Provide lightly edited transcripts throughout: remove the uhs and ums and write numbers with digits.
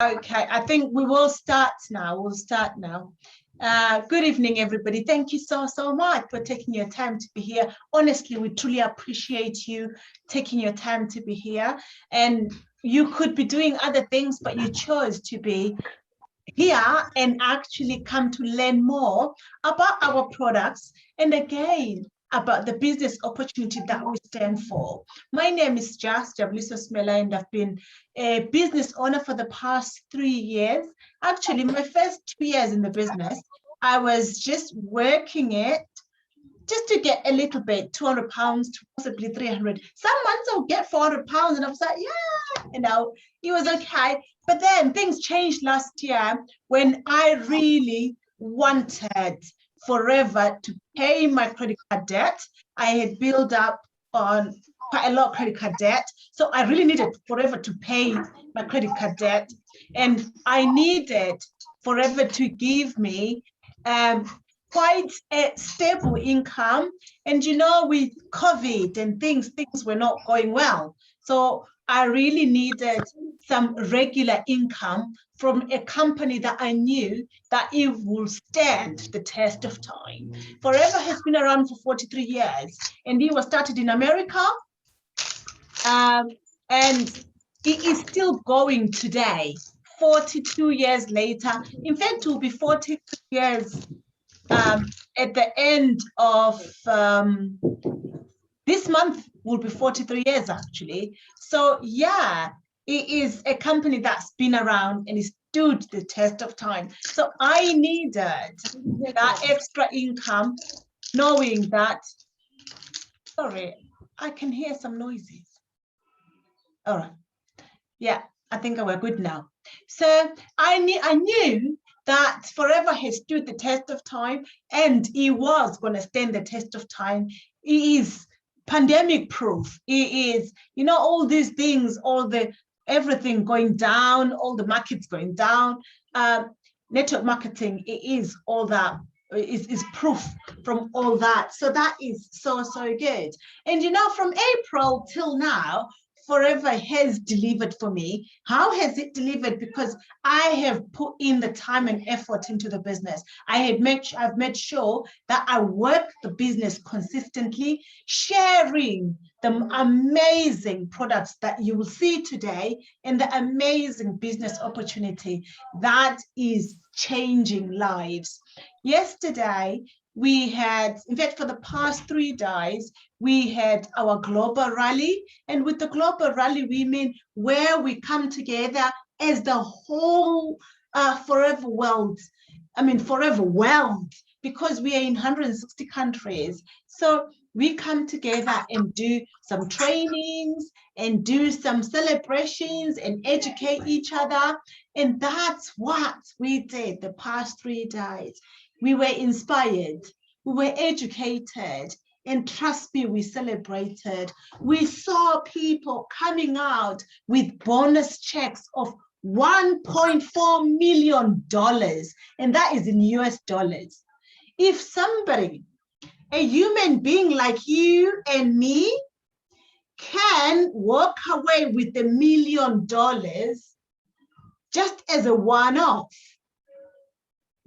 Okay, I think we will start now. We'll start now. Good evening, everybody. Thank you so much for taking your time to be here. Honestly, we truly appreciate you taking your time to be here. And you could be doing other things, but you chose to be here and actually come to learn more about our products and again about the business opportunity that we stand for. My name is Jabliso Smela, and I've been a business owner for the past 3 years. Actually, my first 2 years in the business, I was just working it just to get a little bit, 200 pounds to possibly 300. Some months I'll get 400 pounds, and I was like, yeah, it was okay. But then things changed last year when I really wanted forever to pay my credit card debt. I had built up on quite a lot of credit card debt. So I really needed forever to pay my credit card debt. And I needed forever to give me quite a stable income. And with COVID and things were not going well. So I really needed some regular income from a company that I knew that it will stand the test of time. Forever has been around for 43 years, and it was started in America. And it is still going today, 42 years later. In fact, it will be 42 years at the end of this month will be 43 years actually. So yeah, it is a company that's been around and it stood the test of time. So I needed that extra income, knowing that, sorry, I can hear some noises. All right. Yeah, I think we're good now. So I knew that forever has stood the test of time, and it was going to stand the test of time. It is pandemic proof. It is, all these things, everything going down, all the markets going down. Network marketing, it is all that. Is proof from all that. So that is so good. And from April till now, forever has delivered for me. How has it delivered? Because I have put in the time and effort into the business. I've made sure that I work the business consistently, sharing the amazing products that you will see today and the amazing business opportunity that is changing lives. Yesterday, we had, in fact, for the past 3 days, we had our global rally. And with the global rally, we mean where we come together as the whole forever world, because we are in 160 countries. So we come together and do some trainings and do some celebrations and educate each other. And that's what we did the past 3 days. We were inspired, we were educated, and trust me, we celebrated. We saw people coming out with bonus checks of $1.4 million, and that is in US dollars. If somebody, a human being like you and me, can walk away with $1 million just as a one-off,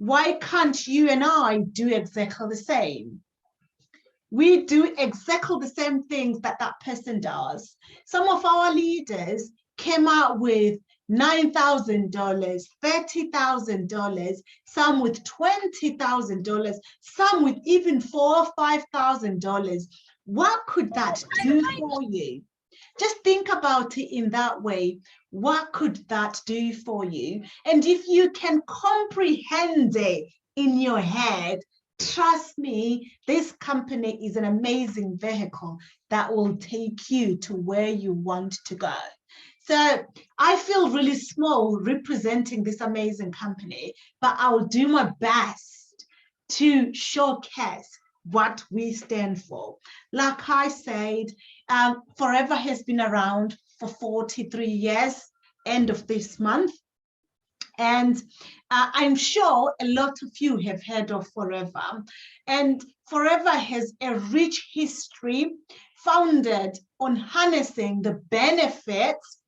why can't you and I do exactly the same? We do exactly the same things that person does. Some of our leaders came out with $9,000, $30,000, some with $20,000, some with even $4,000 or $5,000. What could that do for you? Just think about it in that way. What could that do for you? And if you can comprehend it in your head, trust me, this company is an amazing vehicle that will take you to where you want to go. So I feel really small representing this amazing company, but I'll do my best to showcase what we stand for. Like I said, Forever has been around for 43 years, end of this month. And I'm sure a lot of you have heard of Forever. And Forever has a rich history founded on harnessing the benefits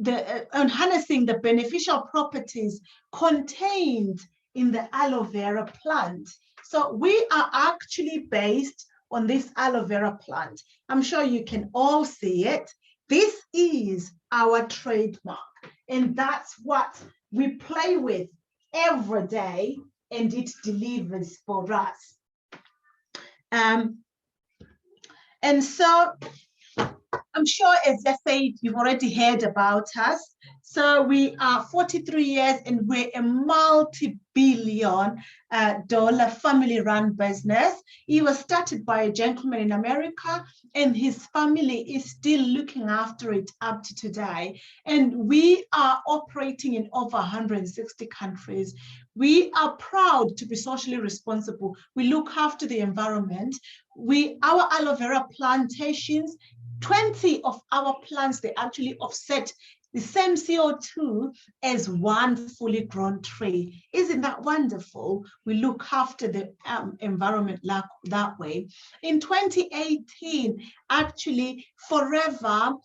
on harnessing the beneficial properties contained in the aloe vera plant. So we are actually based on this aloe vera plant. I'm sure you can all see it. This is our trademark, and that's what we play with every day, and it delivers for us. And so I'm sure, as I said, you've already heard about us. So we are 43 years and we're a multi-billion dollar family-run business. It was started by a gentleman in America, and his family is still looking after it up to today. And we are operating in over 160 countries. We are proud to be socially responsible. We look after the environment. Our aloe vera plantations, 20 of our plants, they actually offset the same CO2 as one fully grown tree. Isn't that wonderful? We look after the environment that way. In 2018, actually, Forever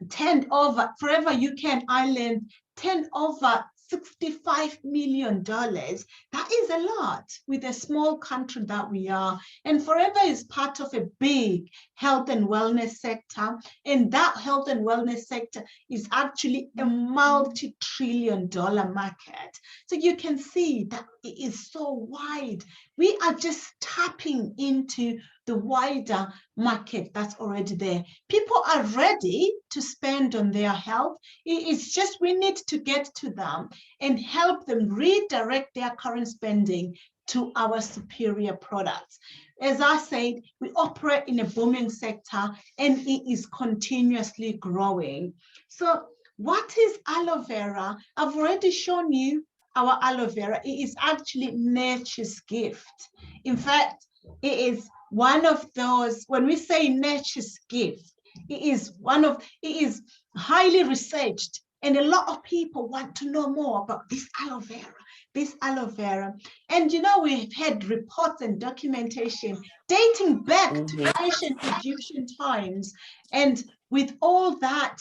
UK Island turned over $65 million. That is a lot with a small country that we are. And Forever is part of a big health and wellness sector. And that health and wellness sector is actually a multi-trillion-dollar market. So you can see that it is so wide. We are just tapping into the wider market that's already there. People are ready to spend on their health. It's just we need to get to them and help them redirect their current spending to our superior products. As I said, we operate in a booming sector and it is continuously growing. So what is aloe vera? I've already shown you our aloe vera. It is actually nature's gift. In fact, it is one of those, when we say nature's gift, it is highly researched, and a lot of people want to know more about this aloe vera. And you know, we've had reports and documentation dating back to ancient Egyptian times. And with all that,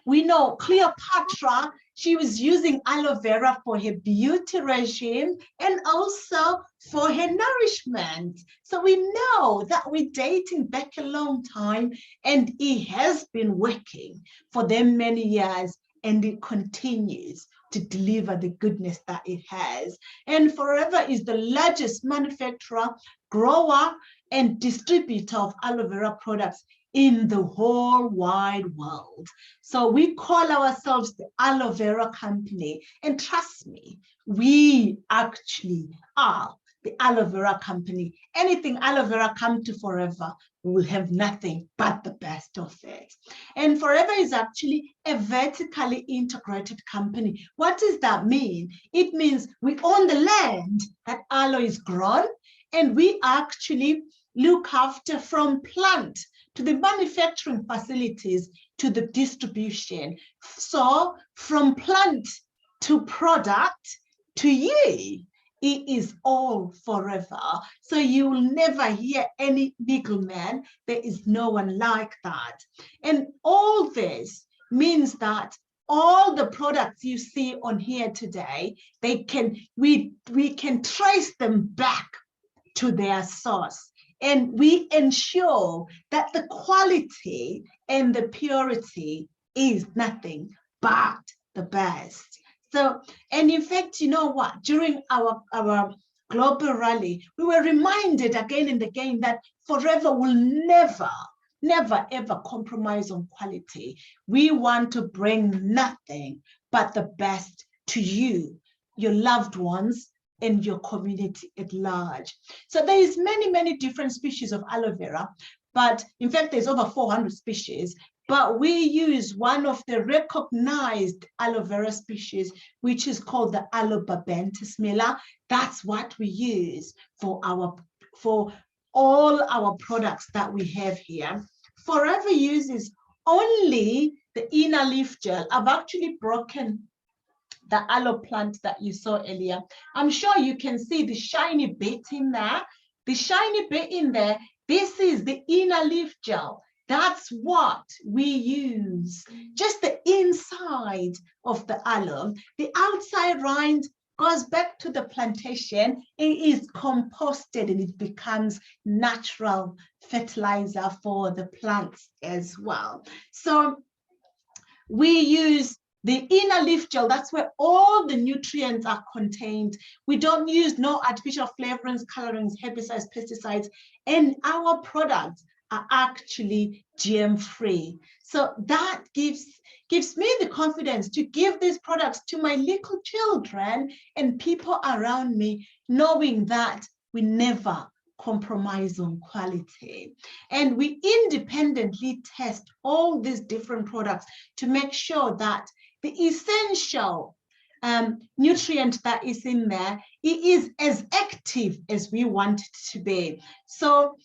we know Cleopatra, she was using aloe vera for her beauty regime and also for her nourishment. So we know that we're dating back a long time, and it has been working for them many years, and it continues to deliver the goodness that it has. And Forever is the largest manufacturer, grower, and distributor of aloe vera products in the whole wide world. So we call ourselves the Aloe Vera Company. And trust me, we actually are the Aloe Vera Company. Anything aloe vera come to Forever, we will have nothing but the best of it. And Forever is actually a vertically integrated company. What does that mean? It means we own the land that aloe is grown, and we actually look after from plant to the manufacturing facilities to the distribution. So from plant to product to you, it is all Forever. So you will never hear any middleman. There is no one like that. And all this means that all the products you see on here today, we can trace them back to their source. And we ensure that the quality and the purity is nothing but the best. So, and in fact, you know what? During our global rally, we were reminded again and again that Forever will never, ever compromise on quality. We want to bring nothing but the best to you, your loved ones, and your community at large. So there is many different species of aloe vera, but in fact, there's over 400 species, but we use one of the recognized aloe vera species, which is called the Aloe barbentis miller. That's what we use for all our products that we have here. Forever uses only the inner leaf gel. I've actually broken the aloe plant that you saw earlier. I'm sure you can see the shiny bit in there. The shiny bit in there, this is the inner leaf gel. That's what we use. Just the inside of the aloe. The outside rind goes back to the plantation. It is composted and it becomes natural fertilizer for the plants as well. So we use the inner leaf gel. That's where all the nutrients are contained. We don't use no artificial flavorings, colorings, herbicides, pesticides, and our products are actually GM free. So that gives me the confidence to give these products to my little children and people around me, knowing that we never compromise on quality. And we independently test all these different products to make sure that the essential nutrient that is in there, it is as active as we want it to be. So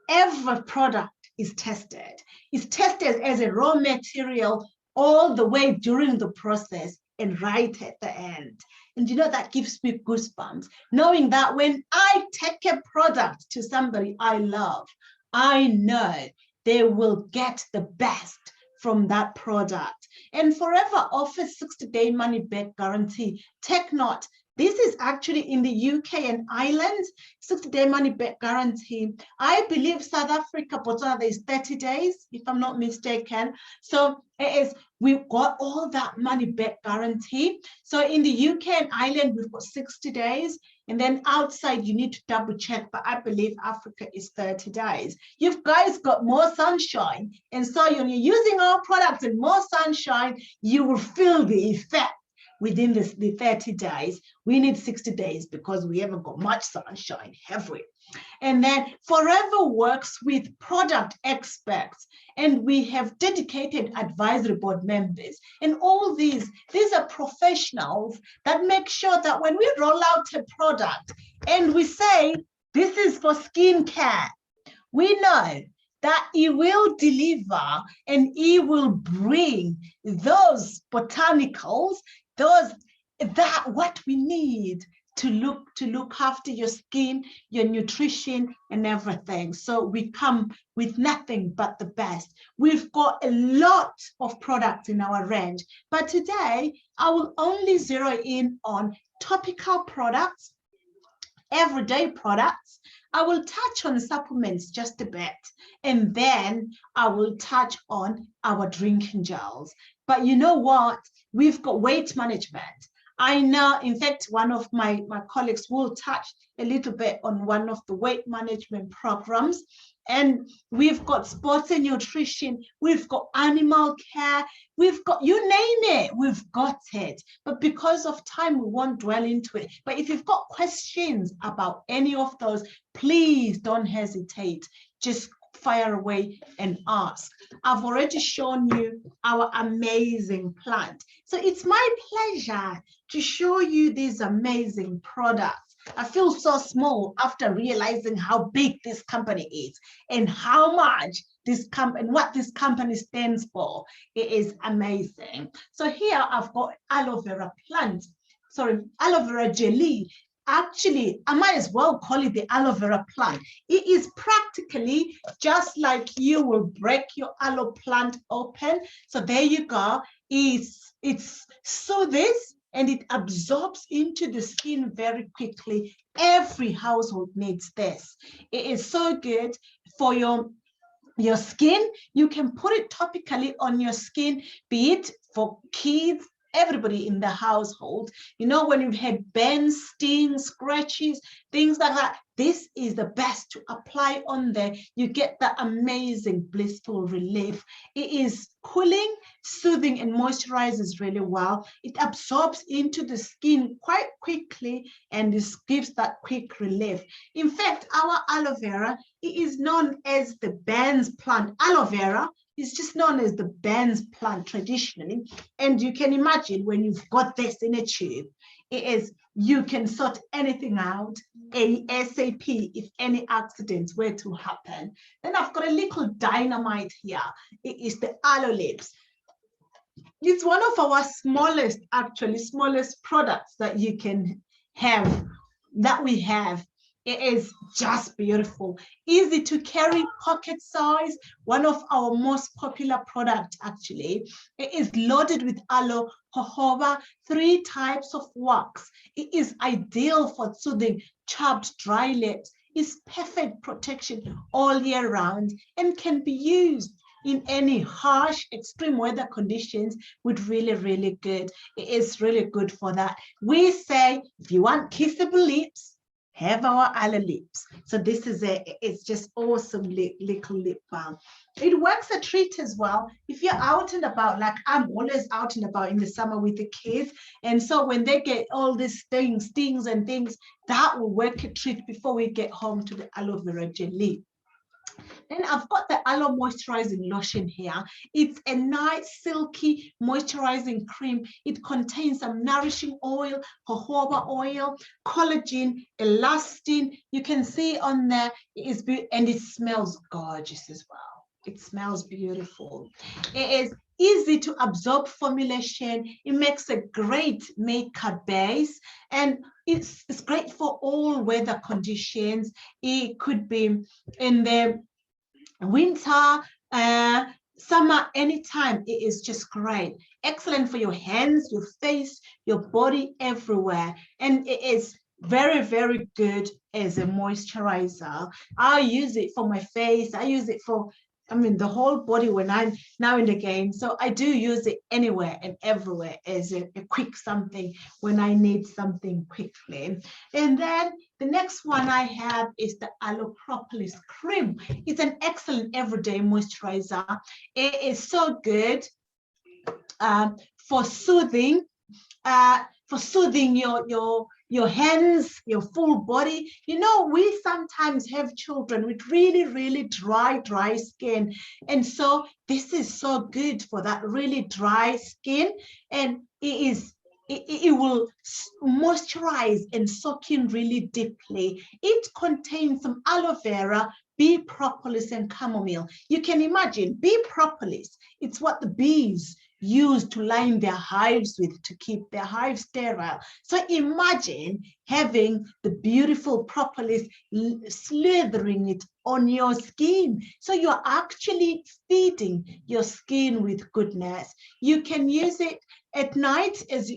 every product is tested. It's tested as a raw material all the way during the process and right at the end. And you know, that gives me goosebumps, knowing that when I take a product to somebody I love, I know they will get the best from that product. And Forever offers 60-day money-back guarantee. Take note, this is actually in the UK and Ireland, 60-day money-back guarantee. I believe South Africa, Botswana, there is 30 days, if I'm not mistaken. So we've got all that money-back guarantee. So in the UK and Ireland, we've got 60 days. And then outside, you need to double check, but I believe Africa is 30 days. You guys got more sunshine. And so when you're using our products and more sunshine, you will feel the effect within the 30 days. We need 60 days because we haven't got much sunshine, have we? And then Forever works with product experts, and we have dedicated advisory board members. And all these are professionals that make sure that when we roll out a product and we say, this is for skincare, we know that it will deliver and it will bring those botanicals, what we need to look after your skin, your nutrition, and everything. So we come with nothing but the best. We've got a lot of products in our range, but today I will only zero in on topical products, everyday products. I will touch on supplements just a bit, and then I will touch on our drinking gels. But you know what? We've got weight management. I know, in fact, one of my colleagues will touch a little bit on one of the weight management programs. And we've got sports and nutrition, we've got animal care, we've got, you name it, we've got it. But because of time, we won't dwell into it. But if you've got questions about any of those, please don't hesitate. Just fire away and ask. I've already shown you our amazing plant. So it's my pleasure to show you these amazing products. I feel so small after realizing how big this company is and how much this company, what this company stands for. It is amazing. So here I've got aloe vera plant, aloe vera jelly. Actually, I might as well call it the aloe vera plant. It is practically just like you will break your aloe plant open. So there you go. It's so this, and it absorbs into the skin very quickly. Every household needs this. It is so good for your skin. You can put it topically on your skin, be it for kids, everybody in the household. You know, when you've had burns, stings, scratches, things like that, this is the best to apply on there. You get that amazing blissful relief. It is cooling, soothing, and moisturizes really well. It absorbs into the skin quite quickly, and this gives that quick relief. In fact, our aloe vera, it is known as the Ben's plant. Aloe vera is just known as the Ben's plant traditionally. And you can imagine when you've got this in a tube, you can sort anything out ASAP if any accidents were to happen. Then I've got a little dynamite here. It is the aloe lips. It's one of our smallest products that you can have, that we have. It is just beautiful, easy to carry, pocket size, one of our most popular products actually. It is loaded with aloe, jojoba, 3 types of wax. It is ideal for soothing chapped, dry lips. It's perfect protection all year round and can be used in any harsh, extreme weather conditions with really, really good. It is really good for that. We say, if you want kissable lips, have our aloe lips. So this is it's just awesome little lip balm. It works a treat as well. If you're out and about, like I'm always out and about in the summer with the kids. And so when they get all these stings and things, that will work a treat before we get home to the aloe vera jelly. Then I've got the Aloe Moisturizing Lotion here. It's a nice, silky, moisturizing cream. It contains some nourishing oil, jojoba oil, collagen, elastin. You can see on there, and it smells gorgeous as well. It smells beautiful. It is easy to absorb formulation. It makes a great makeup base, and it's great for all weather conditions. It could be in the winter, summer, anytime. It is just great. Excellent for your hands, your face, your body, everywhere. And it is very, very good as a moisturizer. I use it for my face. I use it for, the whole body when I'm now and again. So I do use it anywhere and everywhere as a quick something when I need something quickly. And then the next one I have is the Aloe Propolis Cream. It's an excellent everyday moisturizer. It is so good for soothing your hands, your full body. You know, we sometimes have children with really, really dry skin. And so this is so good for that really dry skin. And it will moisturize and soak in really deeply. It contains some aloe vera, bee propolis, and chamomile. You can imagine bee propolis, it's what the bees use to line their hives with to keep their hives sterile. So imagine having the beautiful propolis slithering it on your skin. So you're actually feeding your skin with goodness. You can use it at night as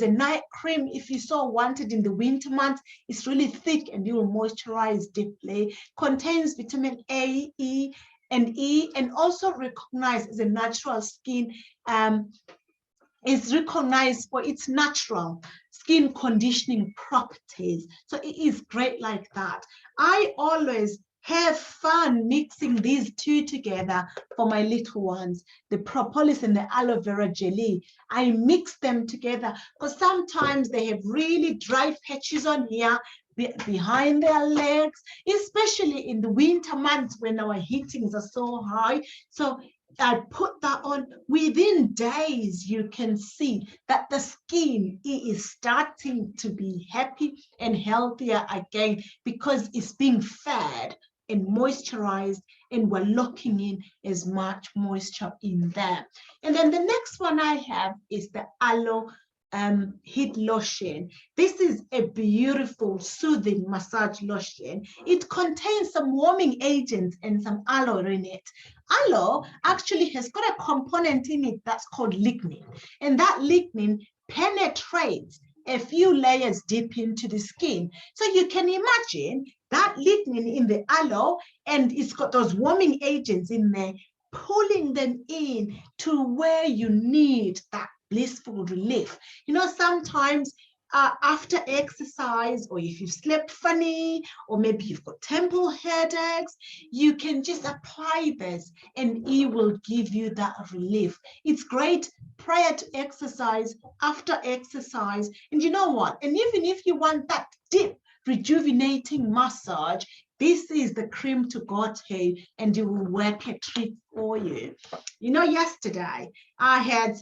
a night cream if you so wanted in the winter months. It's really thick and you will moisturize deeply. Contains vitamin A, E, and also recognized as a natural skin, is recognized for its natural skin conditioning properties. So it is great like that. I always have fun mixing these two together for my little ones, the propolis and the aloe vera jelly. I mix them together because sometimes they have really dry patches on here behind their legs, especially in the winter months when our heatings are so high. So I put that on. Within days, you can see that the skin is starting to be happy and healthier again because it's being fed and moisturized, and we're locking in as much moisture in there. And then the next one I have is the Aloe heat lotion. This is a beautiful soothing massage lotion. It contains some warming agents and some aloe in it. Aloe actually has got a component in it that's called lignin, and that lignin penetrates a few layers deep into the skin. So you can imagine that lignin in the aloe, and it's got those warming agents in there, pulling them in to where you need that blissful relief. You know, sometimes after exercise, or if you've slept funny, or maybe you've got temple headaches, you can just apply this and it will give you that relief. It's great prior to exercise, after exercise, and you know what? And even if you want that deep, rejuvenating massage, this is the cream to go to, and it will work a treat for you. You know, yesterday I had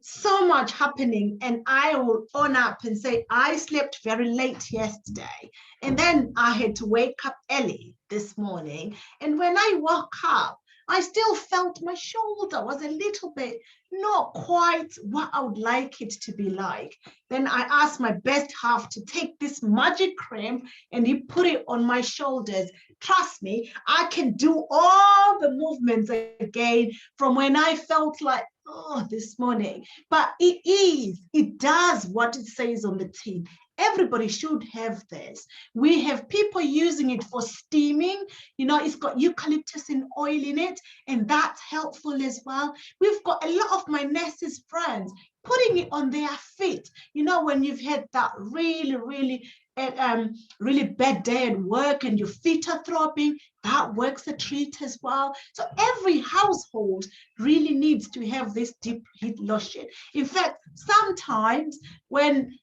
so much happening, and I will own up and say I slept very late yesterday, and then I had to wake up early this morning. And when I woke up, I still felt my shoulder was a little bit not quite what I would like it to be like. Then I asked my best half to take this magic cream and he put it on my shoulders. Trust me, I can do all the movements again from when I felt like, oh, this morning. But it does what it says on the tin. Everybody should have this. We have people using it for steaming. You know, it's got eucalyptus and oil in it, and that's helpful as well. We've got a lot of my nurses friends putting it on their feet. You know, when you've had that really bad day at work and your feet are throbbing, that works a treat as well. So every household really needs to have this deep heat lotion. In fact, sometimes when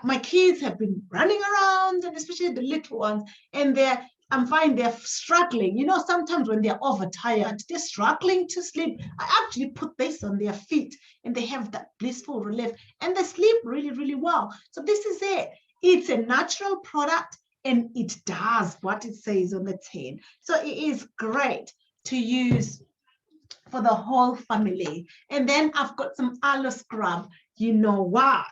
my kids have been running around, and especially the little ones, and I'm finding they're struggling. You know, sometimes when they're overtired, they're struggling to sleep. I actually put this on their feet and they have that blissful relief and they sleep really well. So this is it. It's a natural product and it does what it says on the tin. So it is great to use for the whole family. And then I've got some aloe scrub. You know what?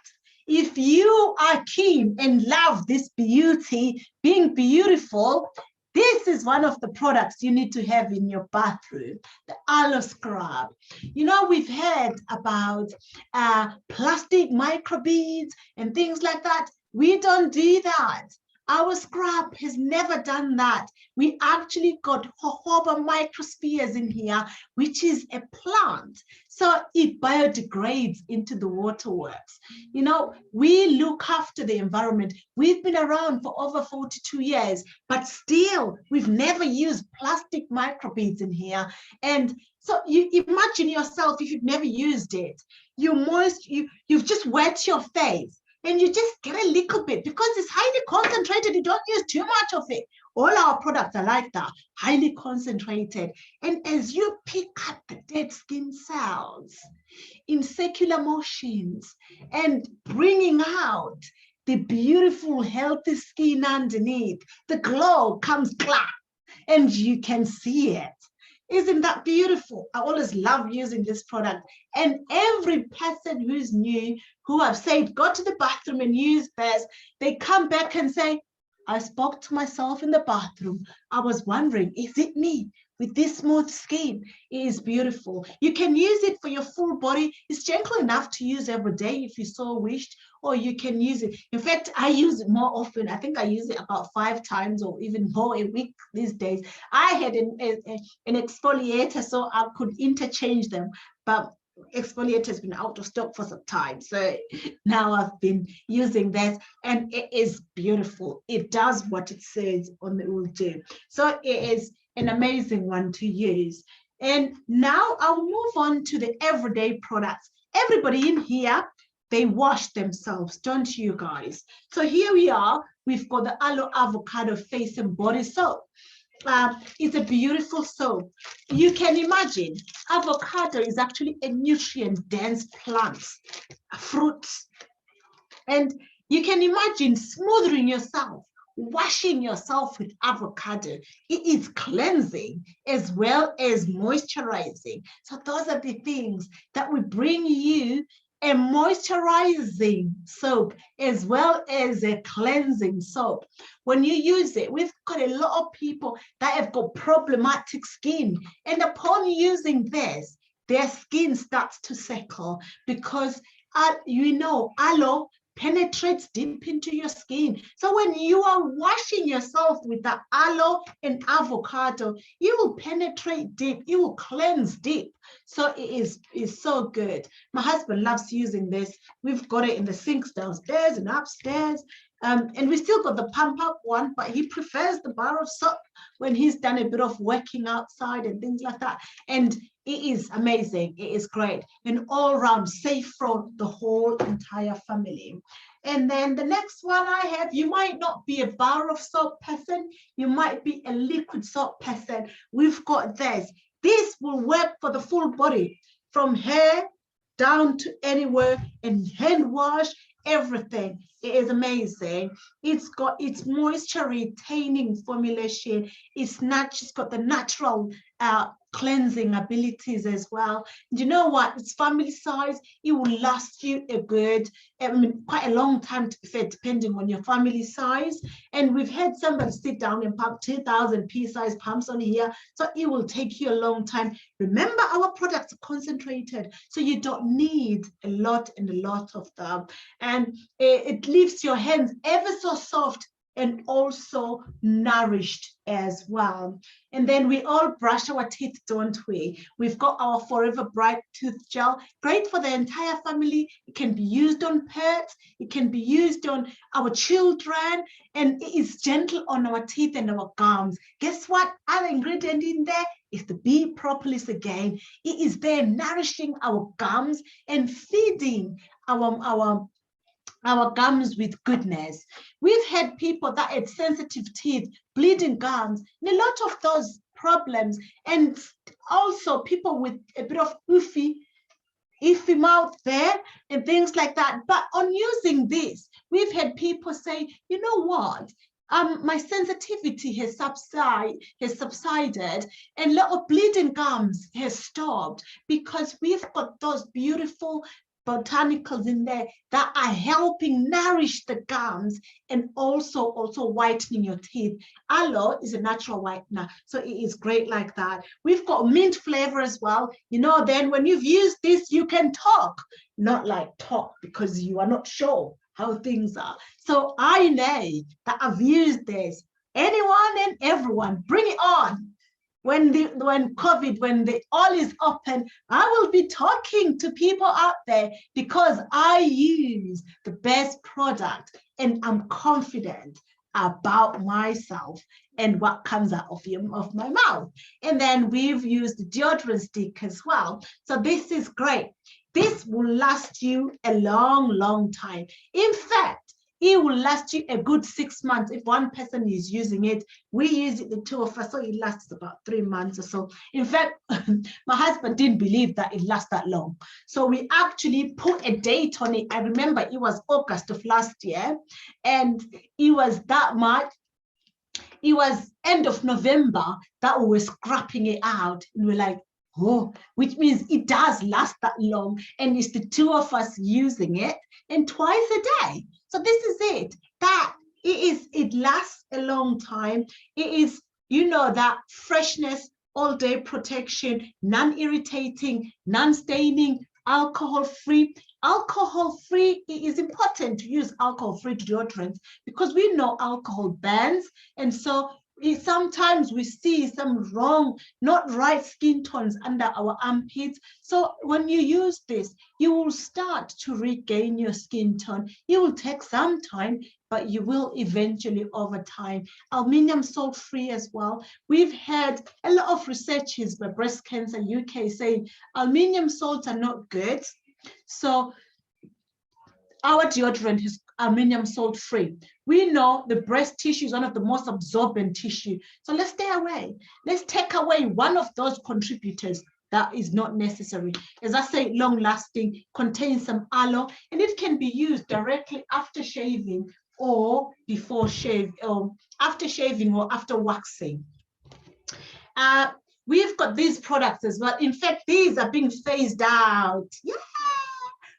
If you are keen and love this beauty, being beautiful, this is one of the products you need to have in your bathroom, the aloe scrub. You know, we've heard about plastic microbeads and things like that. We don't do that. Our scrub has never done that. We actually got jojoba microspheres in here, which is a plant. So it biodegrades into the waterworks. You know, we look after the environment. We've been around for over 42 years, but still we've never used plastic microbeads in here. And so you imagine yourself if you've never used it, you've just wet your face. And you just get a little bit because it's highly concentrated. You don't use too much of it. All our products are like that, highly concentrated. And as you pick up the dead skin cells in circular motions and bringing out the beautiful, healthy skin underneath, the glow comes clap and you can see it. Isn't that beautiful? I always love using this product. And every person who's new, who I've said, go to the bathroom and use this, they come back and say, I spoke to myself in the bathroom. I was wondering, is it me with this smooth skin? It is beautiful. You can use it for your full body. It's gentle enough to use every day if you so wished, or you can use it. In fact, I use it more often. I think I use it about 5 times or even more a week these days. I had an exfoliator so I could interchange them, but exfoliator has been out of stock for some time. So now I've been using that and it is beautiful. It does what it says on it will do. So it is an amazing one to use. And now I'll move on to the everyday products. Everybody in here, they wash themselves, don't you guys? So here we are. We've got the Aloe Avocado Face and Body Soap. It's a beautiful soap. You can imagine avocado is actually a nutrient-dense plant, a fruit. And you can imagine smoothing yourself, washing yourself with avocado. It is cleansing as well as moisturizing. So those are the things that will bring you a moisturizing soap as well as a cleansing soap. When you use it, we've got a lot of people that have got problematic skin, and upon using this, their skin starts to settle because you know, aloe penetrates deep into your skin. So when you are washing yourself with the aloe and avocado, you will penetrate deep, you will cleanse deep. So it is so good. My husband loves using this. We've got it in the sinks downstairs and upstairs. And we still got the pump up one, but he prefers the bar of soap when he's done a bit of working outside and things like that. And it is amazing. It is great and all around safe for the whole entire family. And then the next one I have, you might not be a bar of soap person. You might be a liquid soap person. We've got this. This will work for the full body from hair down to anywhere, and hand wash, everything. It is amazing. It's got its moisture retaining formulation. It's got the natural cleansing abilities as well. And you know what? It's family size. It will last you a good, quite a long time, to be fair, depending on your family size. And we've had somebody sit down and pump 2,000 pea-size pumps on here, so it will take you a long time. Remember, our products are concentrated, so you don't need a lot and a lot of them. And it leaves your hands ever so soft and also nourished as well. And then we all brush our teeth, don't we? We've got our Forever Bright Tooth Gel, great for the entire family. It can be used on pets, it can be used on our children, and it is gentle on our teeth and our gums. Guess what? Other ingredient in there is the bee propolis again. It is there nourishing our gums and feeding our gums with goodness. We've had people that had sensitive teeth, bleeding gums, and a lot of those problems, and also people with a bit of iffy mouth there and things like that. But on using this, we've had people say, you know what? My sensitivity has subsided, and a lot of bleeding gums has stopped because we've got those beautiful botanicals in there that are helping nourish the gums and also whitening your teeth. Aloe is a natural whitener, so it is great like that. We've got mint flavor as well. You know, then when you've used this, you can talk, not like talk because you are not sure how things are. So I know that I've used this. Anyone and everyone, bring it on. When COVID, when the all is open, I will be talking to people out there because I use the best product and I'm confident about myself and what comes out of my mouth. And then we've used the deodorant stick as well. So this is great. This will last you a long, long time. In fact, it will last you a good 6 months if one person is using it. We use it, the two of us, so it lasts about 3 months or so. In fact, my husband didn't believe that it lasts that long. So we actually put a date on it. I remember it was August of last year, and it was that much. It was end of November that we were scrapping it out. And we're like, oh, which means it does last that long. And it's the two of us using it, and twice a day. So this is it. That it lasts a long time. It is, you know, that freshness, all day protection, non-irritating, non-staining, alcohol-free. Alcohol-free, it is important to use alcohol-free deodorants because we know alcohol burns. And so sometimes we see some not right skin tones under our armpits. So when you use this, you will start to regain your skin tone. It will take some time, but you will eventually over time. Aluminium salt free as well. We've had a lot of researches by Breast Cancer UK saying aluminium salts are not good. So our deodorant is aluminium salt free. We know the breast tissue is one of the most absorbent tissue. So let's stay away. Let's take away one of those contributors that is not necessary. As I say, long lasting, contains some aloe, and it can be used directly after shaving or before shave, or after shaving or after waxing. We've got these products as well. In fact, these are being phased out. Yeah.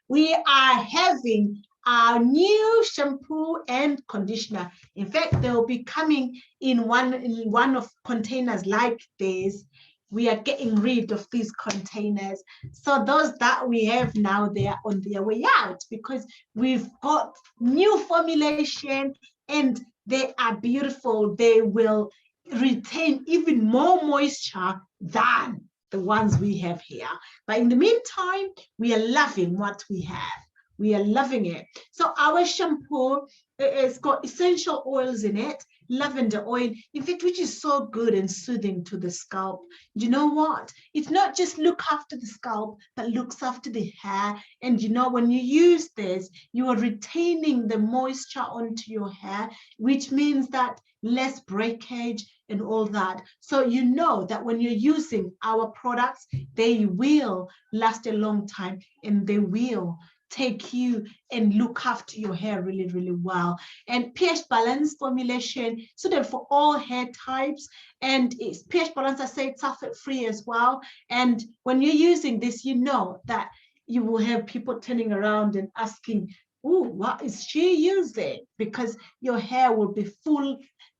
We are having our new shampoo and conditioner. In fact, they will be coming in one of containers like this. We are getting rid of these containers. So those that we have now, they are on their way out because we've got new formulation and they are beautiful. They will retain even more moisture than the ones we have here. But in the meantime, we are loving what we have. We are loving it. So our shampoo, it's got essential oils in it, lavender oil, in fact, which is so good and soothing to the scalp. You know what? It's not just look after the scalp, but looks after the hair. And you know, when you use this, you are retaining the moisture onto your hair, which means that less breakage and all that. So you know that when you're using our products, they will last a long time and they will take you and look after your hair really, really well. And pH balance formulation suited for all hair types. And it's pH balance, I say it's sulfate free as well. And when you're using this, you know that you will have people turning around and asking, oh, what is she using? Because your hair will be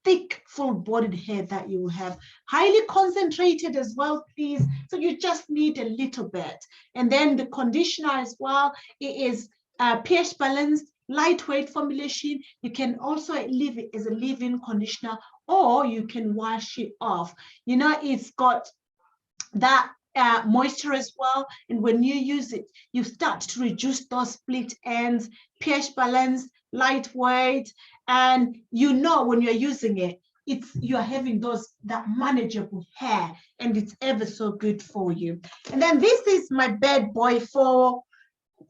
thick, full-bodied hair that you will have. Highly concentrated as well, please. So you just need a little bit. And then the conditioner as well, it is pH balanced, lightweight formulation. You can also leave it as a leave-in conditioner, or you can wash it off. You know, it's got that moisture as well, and when you use it, you start to reduce those split ends. pH balance, lightweight, and you know when you're using it, you're having that manageable hair, and it's ever so good for you. And then this is my bad boy for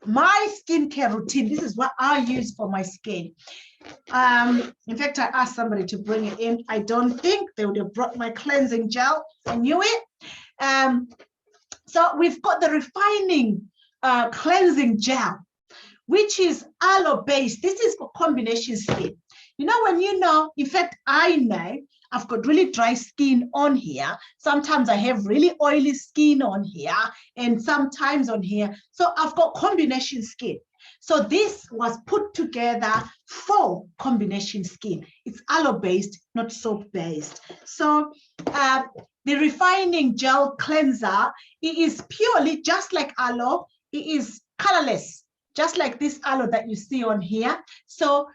my skincare routine. This is what I use for my skin. In fact, I asked somebody to bring it in. I don't think they would have brought my cleansing gel. I knew it. So we've got the refining cleansing gel, which is aloe based. This is for combination skin. You know, when you know, in fact, I know I've got really dry skin on here. Sometimes I have really oily skin on here, and sometimes on here. So I've got combination skin. So this was put together for combination skin. It's aloe based, not soap based. So the refining gel cleanser, it is purely just like aloe. It is colorless, just like this aloe that you see on here. So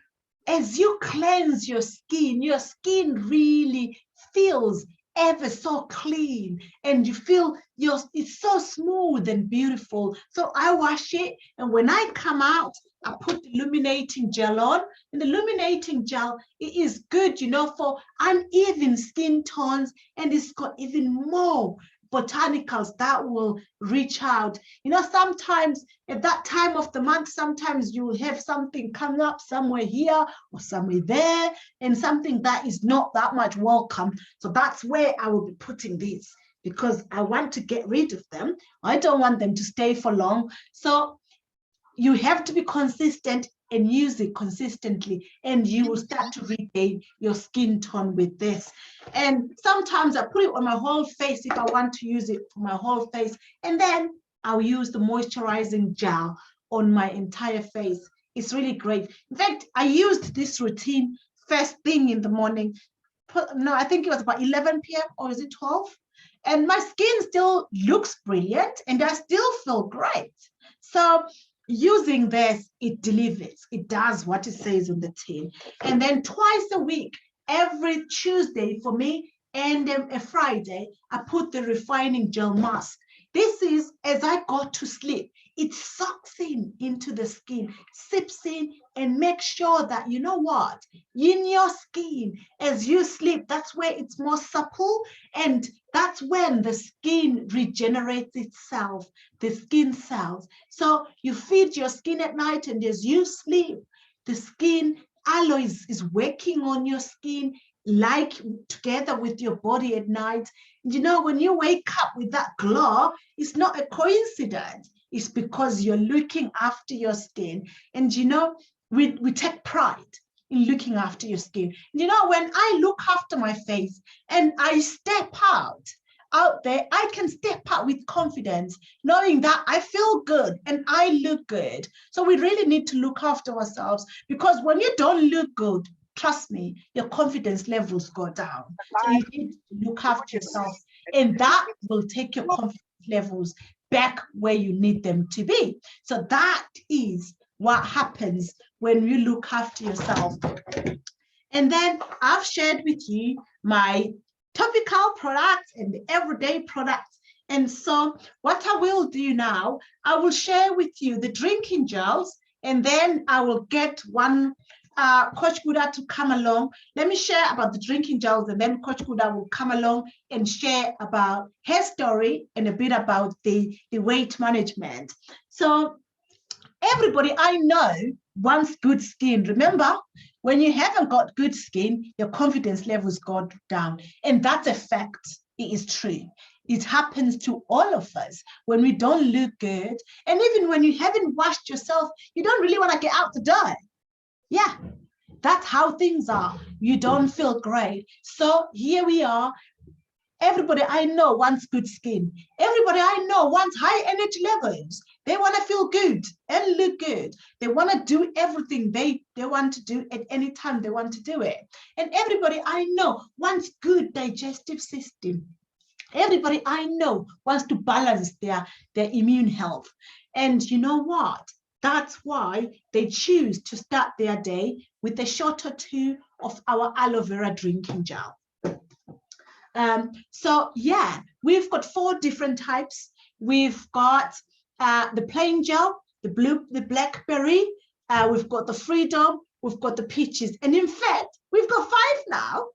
as you cleanse your skin really feels ever so clean, and you feel it's so smooth and beautiful. So I wash it, and when I come out, I put the illuminating gel on. And the illuminating gel, it is good, you know, for uneven skin tones, and it's got even more botanicals that will reach out. You know, sometimes at that time of the month, sometimes you will have something coming up somewhere here or somewhere there, and something that is not that much welcome. So that's where I will be putting these, because I want to get rid of them. I don't want them to stay for long. So you have to be consistent and use it consistently, and you will start to regain your skin tone with this. And sometimes I put it on my whole face if I want to use it for my whole face, and then I'll use the moisturizing gel on my entire face. It's really great. In fact, I used this routine first thing in the morning. No, I think it was about 11 p.m. or is it 12? And my skin still looks brilliant, and I still feel great. So using this, it delivers. It does what it says on the tin. And then twice a week, every Tuesday for me, and a Friday, I put the refining gel mask. This is as I go to sleep. It sucks into the skin, sips in, and makes sure that, you know what, in your skin, as you sleep, that's where it's more supple, and that's when the skin regenerates itself, the skin cells. So you feed your skin at night, and as you sleep, the skin, aloe is working on your skin, like together with your body at night. And you know, when you wake up with that glow, it's not a coincidence. It's because you're looking after your skin. And you know, we take pride in looking after your skin. And you know, when I look after my face and I step out there, I can step out with confidence, knowing that I feel good and I look good. So we really need to look after ourselves, because when you don't look good, trust me, your confidence levels go down. So you need to look after yourself, and that will take your confidence levels back where you need them to be. So that is what happens when you look after yourself. And then I've shared with you my topical products and the everyday products. And so what I will do now, I will share with you the drinking gels, and then I will get one Coach Guda to come along. Let me share about the drinking gels, and then Coach Guda will come along and share about her story and a bit about the weight management. So everybody I know wants good skin. Remember, when you haven't got good skin, your confidence levels go down. And that's a fact. It is true. It happens to all of us when we don't look good. And even when you haven't washed yourself, you don't really want to get out the door. Yeah, that's how things are. You don't feel great. So here we are. Everybody I know wants good skin. Everybody I know wants high energy levels. They want to feel good and look good. They want to do everything they want to do at any time they want to do it. And everybody I know wants good digestive system. Everybody I know wants to balance their immune health. And you know what? That's why they choose to start their day with a shot or two of our aloe vera drinking gel. So yeah, we've got 4 different types. We've got the plain gel, the blackberry, we've got the freedom, we've got the peaches. And in fact, we've got 5 now.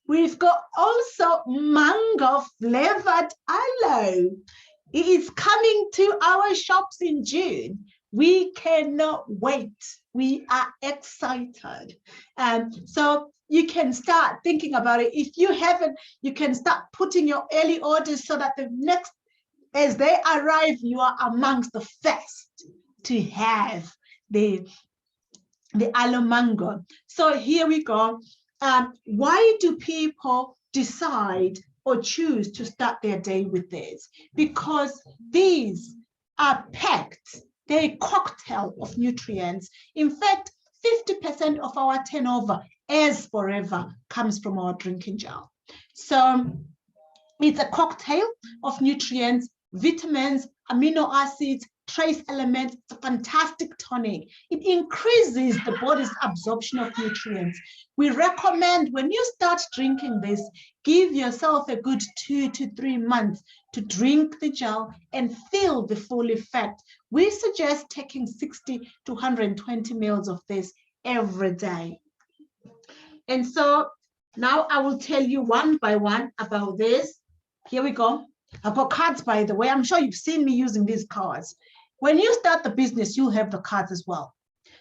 We've got also mango flavored aloe. It is coming to our shops in June. We cannot wait. We are excited. So you can start thinking about it. If you haven't, you can start putting your early orders so that the next, as they arrive, you are amongst the first to have the aloe mango. So here we go. Why do people decide or choose to start their day with this? Because these are packed. They're a cocktail of nutrients. In fact, 50% of our turnover as forever comes from our drinking gel. So it's a cocktail of nutrients, vitamins, amino acids, trace elements. It's a fantastic tonic. It increases the body's absorption of nutrients. We recommend when you start drinking this, give yourself a good 2 to 3 months to drink the gel and feel the full effect. We suggest taking 60 to 120 mils of this every day. And so now I will tell you one by one about this. Here we go. I've got cards, by the way. I'm sure you've seen me using these cards. When you start the business, you'll have the cards as well.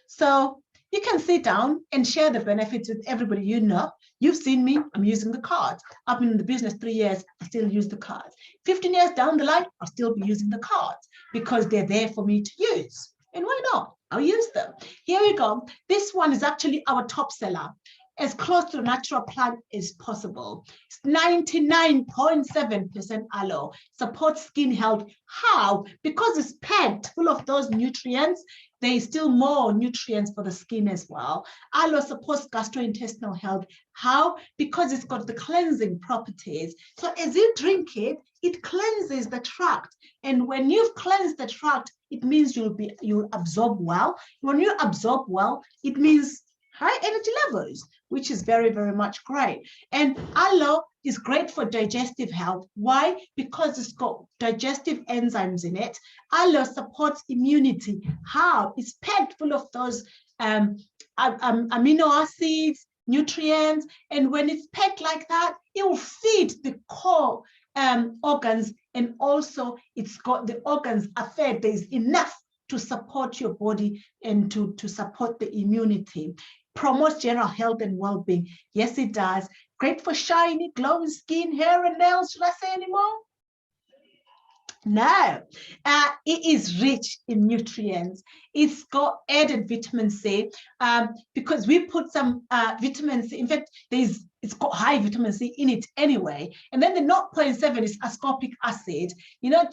So you can sit down and share the benefits with everybody you know. You've seen me, I'm using the cards. I've been in the business 3 years, I still use the cards. 15 years down the line, I'll still be using the cards because they're there for me to use. And why not? I'll use them. Here we go. This one is actually our top seller, as close to the natural plant as possible. It's 99.7% aloe, supports skin health. How? Because it's packed full of those nutrients. There is still more nutrients for the skin as well. Aloe supports gastrointestinal health. How? Because it's got the cleansing properties. So as you drink it, it cleanses the tract. And when you've cleansed the tract, it means you'll absorb well. When you absorb well, it means high energy levels, which is very, very much great. And aloe is great for digestive health. Why? Because it's got digestive enzymes in it. Aloe supports immunity. How? It's packed full of those amino acids, nutrients, and when it's packed like that, it will feed the core organs, and also it's got the organs are fed. There's enough to support your body and to support the immunity. Promotes general health and well-being. Yes, it does. Great for shiny, glowing skin, hair, and nails. Should I say anymore? No. It is rich in nutrients. It's got added vitamin C because we put some vitamin C. In fact, it's got high vitamin C in it anyway. And then the 0.7 is ascorbic acid,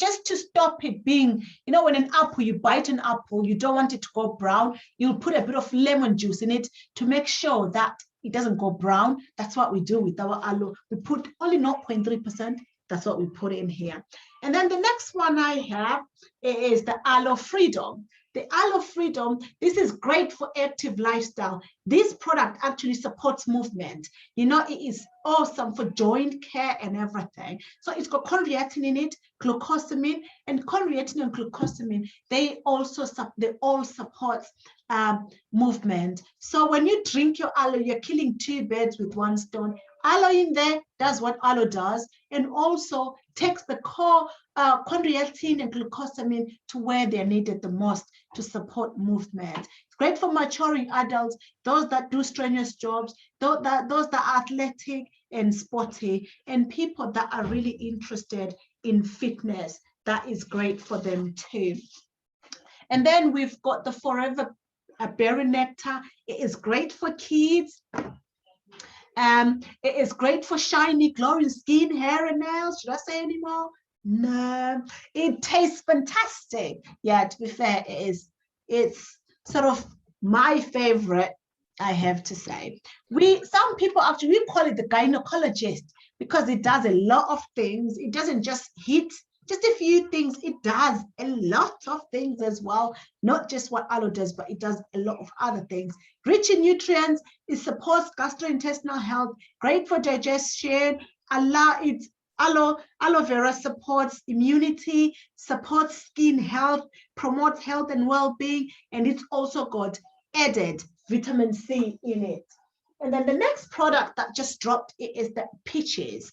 just to stop it being, when an apple, you bite an apple, you don't want it to go brown, you'll put a bit of lemon juice in it to make sure that it doesn't go brown. That's what we do with our aloe. We put only 0.3%. That's what we put in here. And then the next one I have is the Aloe Freedom. The Aloe Freedom, this is great for active lifestyle. This product actually supports movement. It is awesome for joint care and everything. So it's got chondroitin in it, glucosamine, and chondroitin and glucosamine, they all support movement. So when you drink your aloe, you're killing 2 birds with 1 stone. Aloe in there does what aloe does, and also takes the core chondroitin and glucosamine to where they're needed the most to support movement. It's great for maturing adults, those that do strenuous jobs, those that are athletic and sporty, and people that are really interested in fitness. That is great for them too. And then we've got the Forever Berry Nectar. It is great for kids. It is great for shiny, glowing skin, hair, and nails. Should I say any more? No. It tastes fantastic. Yeah, to be fair, it's sort of my favorite, I have to say. Some people actually call it the gynecologist because it does a lot of things. It doesn't just hit just a few things. It does a lot of things as well, not just what aloe does, but it does a lot of other things. Rich in nutrients, it supports gastrointestinal health, great for digestion. Aloe vera supports immunity, supports skin health, promotes health and well-being, and it's also got added vitamin C in it. And then the next product that just dropped is the peaches.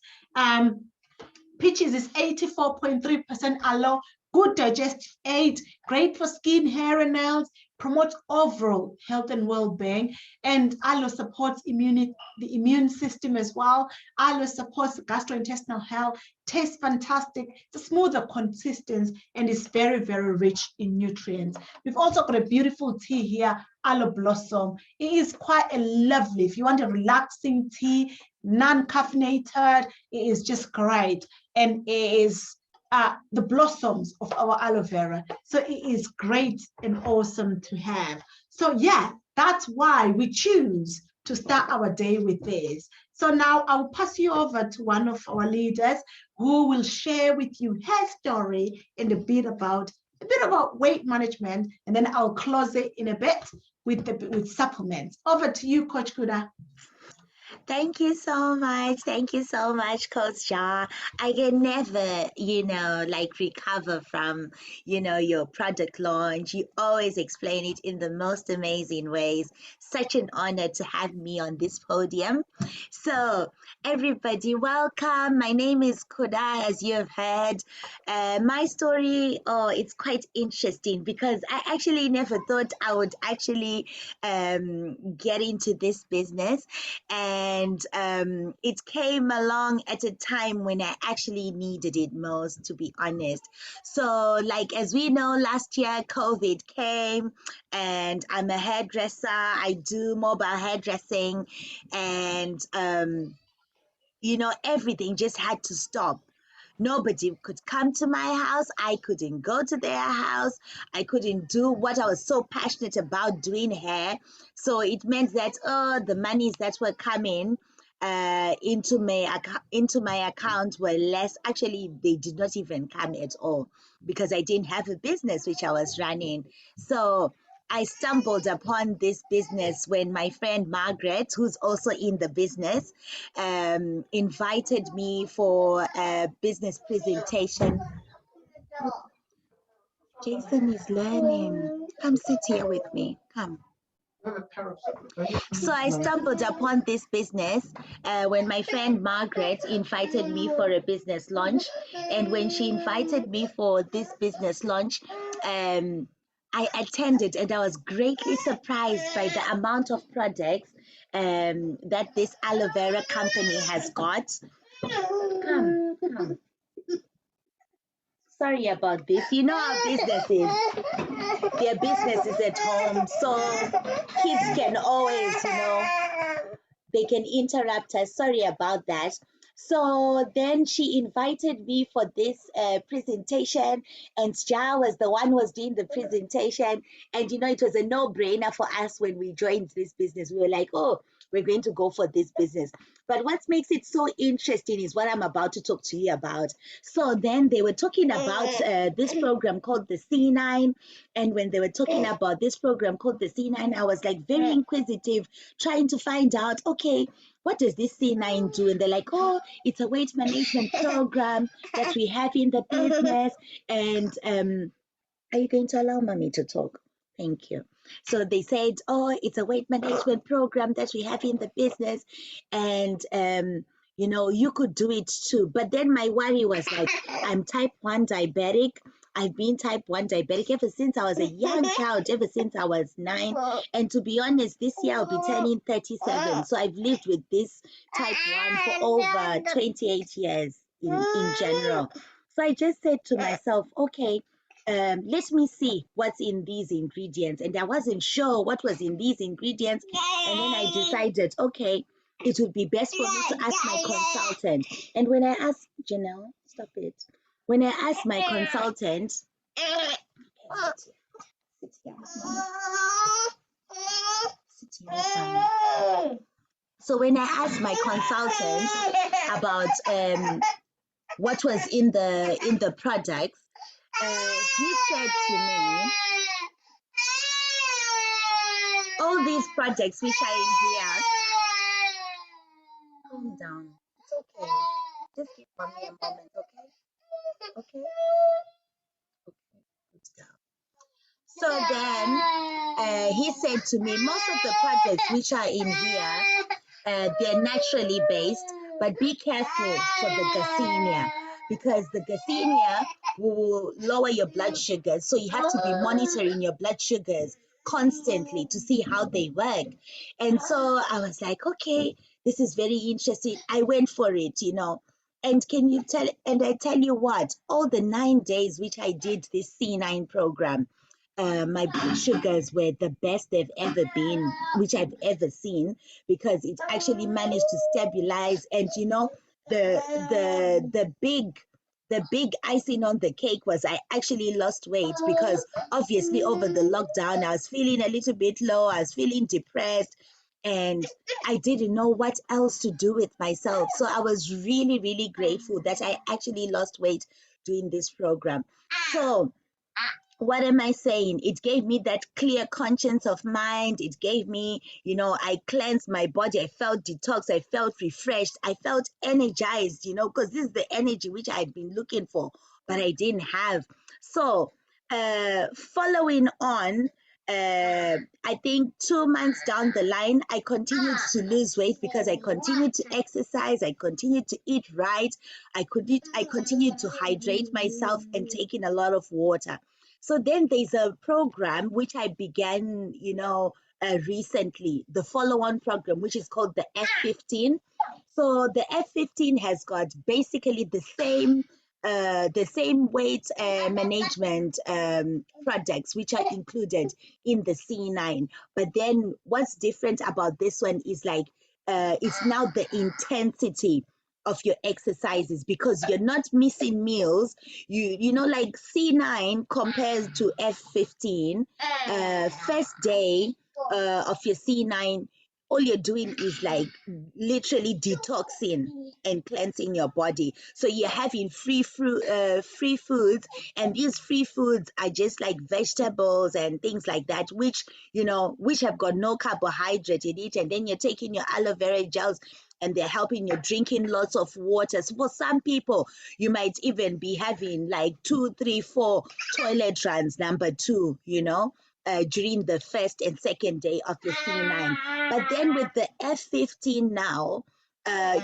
Peaches is 84.3% aloe, good digestive aid, great for skin, hair, and nails, promotes overall health and well-being. And aloe supports the immune system as well. Aloe supports gastrointestinal health, tastes fantastic, it's a smoother consistency, and is very, very rich in nutrients. We've also got a beautiful tea here, Aloe Blossom. It is quite a lovely, if you want a relaxing tea, non-caffeinated, it is just great. And it is the blossoms of our aloe vera. So it is great and awesome to have. So yeah, that's why we choose to start our day with this. So now I'll pass you over to one of our leaders who will share with you her story and a bit about weight management, and then I'll close it in a bit with supplements. Over to you, Coach Kuda. Thank you so much. Thank you so much, Coach Jar. I can never, recover from, your product launch. You always explain it in the most amazing ways. Such an honor to have me on this podium. So, everybody, welcome. My name is Kuda, as you have heard. My story, it's quite interesting because I actually never thought I would actually get into this business. And it came along at a time when I actually needed it most, to be honest. So, as we know, last year COVID came, and I'm a hairdresser. I do mobile hairdressing, and everything just had to stop. Nobody could come to my house. I couldn't go to their house. I couldn't do what I was so passionate about, doing hair. So it meant that the monies that were coming into my account were less. Actually, they did not even come at all because I didn't have a business which I was running. So I stumbled upon this business when my friend Margaret, who's also in the business, invited me for a business presentation. Jason is learning. Come sit here with me. Come. So I stumbled upon this business when my friend Margaret invited me for a business launch. And when she invited me for this business launch, I attended, and I was greatly surprised by the amount of products that this aloe vera company has got. Come, come. Sorry about this. You know how business is. Their business is at home, so kids can always, they can interrupt us. Sorry about that. So then she invited me for this presentation, and Ja was the one who was doing the presentation. And it was a no-brainer for us when we joined this business. We were like, oh, we're going to go for this business. But what makes it so interesting is what I'm about to talk to you about. So then they were talking about this program called the C9. And when they were talking about this program called the C9, I was very inquisitive, trying to find out, okay, what does this C9 do? And they're like, oh, it's a weight management program that we have in the business. And are you going to allow mommy to talk? Thank you. So they said, oh, it's a weight management program that we have in the business. And, you could do it too. But then my worry was I'm type 1 diabetic. I've been type 1 diabetic ever since I was a young child, ever since I was 9. And to be honest, this year I'll be turning 37. So I've lived with this type 1 for over 28 years in general. So I just said to myself, okay, let me see what's in these ingredients. And I wasn't sure what was in these ingredients. And then I decided, okay, it would be best for me to ask my consultant. And when I asked, Janelle, stop it. When I asked my consultant, okay, sit here, sit here, son. So when I asked my consultant about what was in the products, he said to me, all these projects which are in here, calm down. It's okay. Just give mommy a moment, okay? Okay? Okay, good girl. So then he said to me, most of the projects which are in here, they're naturally based, but be careful for the Garcinia because the Garcinia will lower your blood sugars. So you have to be monitoring your blood sugars constantly to see how they work. And so I was like, okay, this is very interesting. I went for it, you know. And can you tell, and I tell you what, all the 9 days which I did this C9 program, my blood sugars were the best they've ever been, which I've ever seen, because it actually managed to stabilize. And you know, the big icing on the cake was I actually lost weight because obviously over the lockdown I was feeling a little bit low, I was feeling depressed, and I didn't know what else to do with myself. So I was really, really grateful that I actually lost weight doing this program. So what am I saying? It gave me that clear conscience of mind. It gave me, you know, I cleansed my body. I felt detox. I felt refreshed. I felt energized, you know, because this is the energy which I'd been looking for, but I didn't have. So, following on, I think 2 months down the line, I continued to lose weight because I continued to exercise. I continued to eat right. I continued to hydrate myself and taking a lot of water. So then there's a program which I began, you know, recently, the follow-on program, which is called the F15. So the F15 has got basically the same weight management products which are included in the C9. But then what's different about this one is like it's now the intensity of your exercises because you're not missing meals. You know, like C9 compared to F15, first day of your C9, all you're doing is like literally detoxing and cleansing your body. So you're having free foods, and these free foods are just like vegetables and things like that, which you know, which have got no carbohydrate in it. And then you're taking your aloe vera gels, and they're helping you drinking lots of water. So for some people, you might even be having like 2, 3, 4 toilet runs, number two, you know. During the first and second day of the C9. But then with the F15 now,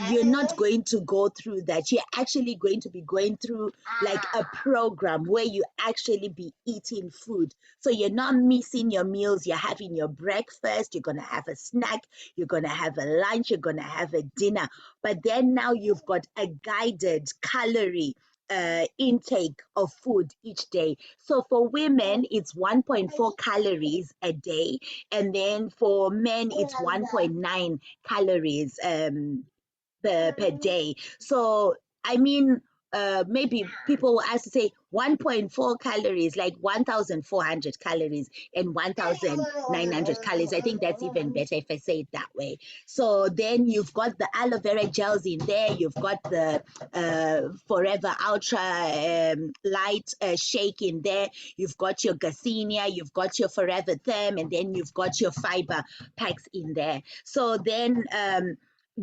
you're not going to go through that. You're actually going to be going through like a program where you actually be eating food. So you're not missing your meals. You're having your breakfast. You're going to have a snack. You're going to have a lunch. You're going to have a dinner. But then now you've got a guided calorie intake of food each day. So for women, it's 1.4 calories a day, and then for men, it's 1.9 calories per day. So I mean, maybe people will ask to say 1.4 calories, like 1,400 calories and 1,900 calories. I think that's even better if I say it that way. So then you've got the aloe vera gels in there. You've got the Forever Ultra Light shake in there. You've got your Garcinia. You've got your Forever Therm, and then you've got your fiber packs in there. So then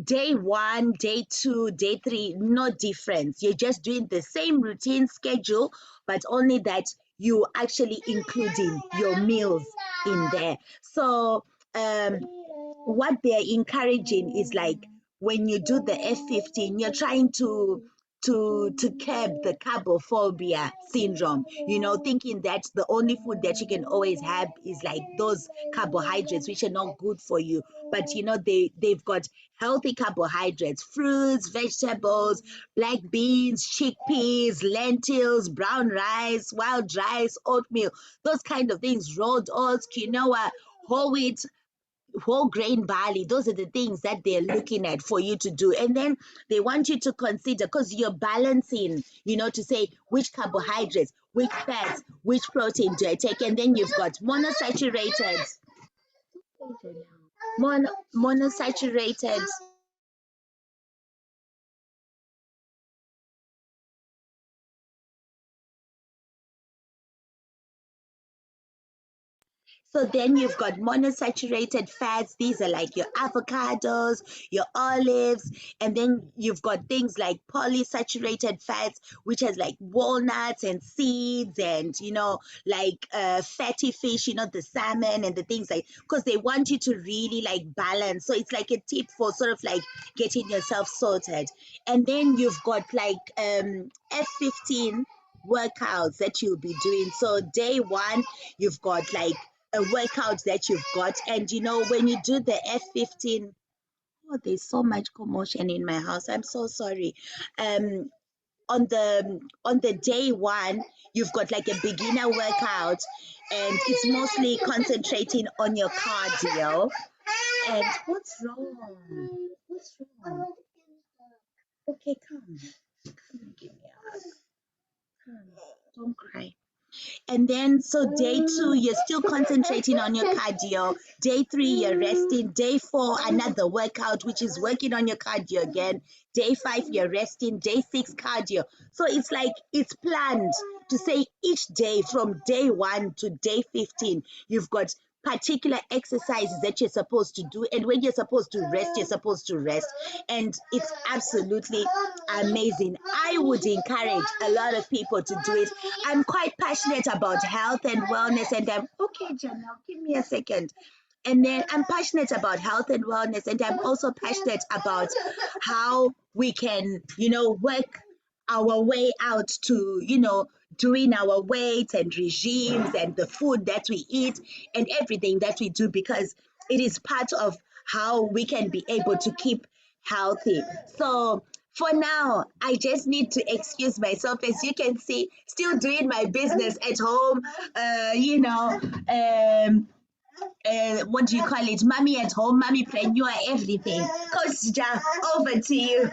day one, day two, day three, no difference. You're just doing the same routine schedule, but only that you actually including your meals in there. So what they're encouraging is like when you do the F15, you're trying to to curb the carbophobia syndrome, you know, thinking that the only food that you can always have is like those carbohydrates which are not good for you. But you know, they've got healthy carbohydrates, fruits, vegetables, black beans, chickpeas, lentils, brown rice, wild rice, oatmeal, those kind of things, rolled oats, quinoa, whole wheat, whole grain barley. Those are the things that they're looking at for you to do. And then they want you to consider, because you're balancing, you know, to say which carbohydrates, which fats, which protein do I take. And then you've got monosaturated, monosaturated. So then you've got monosaturated fats. These are like your avocados, your olives, and then you've got things like polysaturated fats, which has like walnuts and seeds and, you know, like fatty fish, you know, the salmon and the things like, because they want you to really like balance. So it's like a tip for sort of like getting yourself sorted. And then you've got like F15 workouts that you'll be doing. So day one, you've got like a workout that you've got, and you know, when you do the F15, oh, there's so much commotion in my house, I'm so sorry. On the day one, you've got like a beginner workout, and it's mostly concentrating on your cardio. And what's wrong? Okay, come and give me a hug. Come, don't cry. And then, so day two, you're still concentrating on your cardio. Day three, you're resting. Day four, another workout, which is working on your cardio again. Day five, you're resting. Day six, cardio. So it's like it's planned to say each day from day one to day 15, you've got particular exercises that you're supposed to do, and when you're supposed to rest, you're supposed to rest. And it's absolutely amazing. I would encourage a lot of people to do it. I'm quite passionate about health and wellness, and I'm okay, Janelle, give me a second. And then I'm passionate about health and wellness, and I'm also passionate about how we can, you know, work our way out to, you know, doing our weights and regimes and the food that we eat and everything that we do, because it is part of how we can be able to keep healthy. So for now, I just need to excuse myself. As you can see, still doing my business at home, you know, what do you call it? Mommy at home, mommy preneur, everything. Coach Ja, over to you.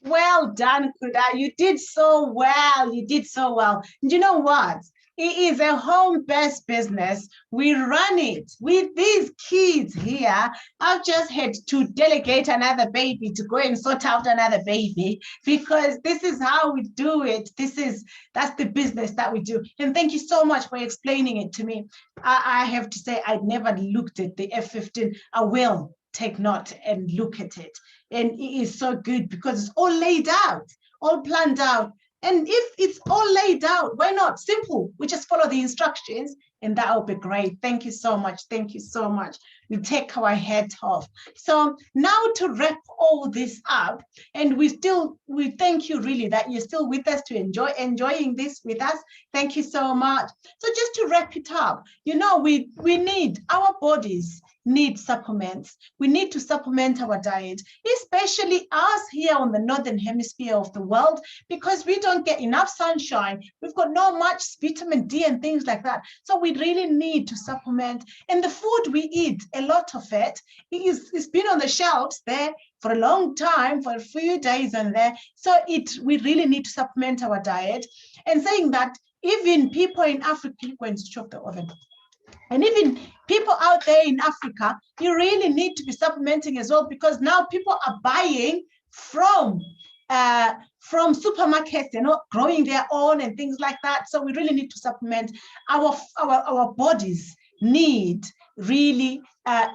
Well done, Kuda. You did so well. You did so well. And you know what? It is a home-based business. We run it with these kids here. I've just had to delegate another baby to go and sort out another baby, because this is how we do it. That's the business that we do. And thank you so much for explaining it to me. I have to say, I'd never looked at the F15. I will take note and look at it. And it is so good because it's all laid out, all planned out. And if it's all laid out, why not? Simple. We just follow the instructions and that will be great. Thank you so much. Thank you so much. We take our head off. So now to wrap all this up, and we thank you really that you're still with us to enjoying this with us. Thank you so much. So just to wrap it up, you know, we need, our bodies need supplements. We need to supplement our diet, especially us here on the northern hemisphere of the world, because we don't get enough sunshine. We've got not much vitamin D and things like that. So we really need to supplement. And the food we eat, a lot of it's been on the shelves there for a long time, for a few days and there. So we really need to supplement our diet. And saying that, even people in Africa, going to choke the oven. And even people out there in Africa, you really need to be supplementing as well, because now people are buying from supermarkets, you know, growing their own and things like that. So we really need to supplement. Our bodies need really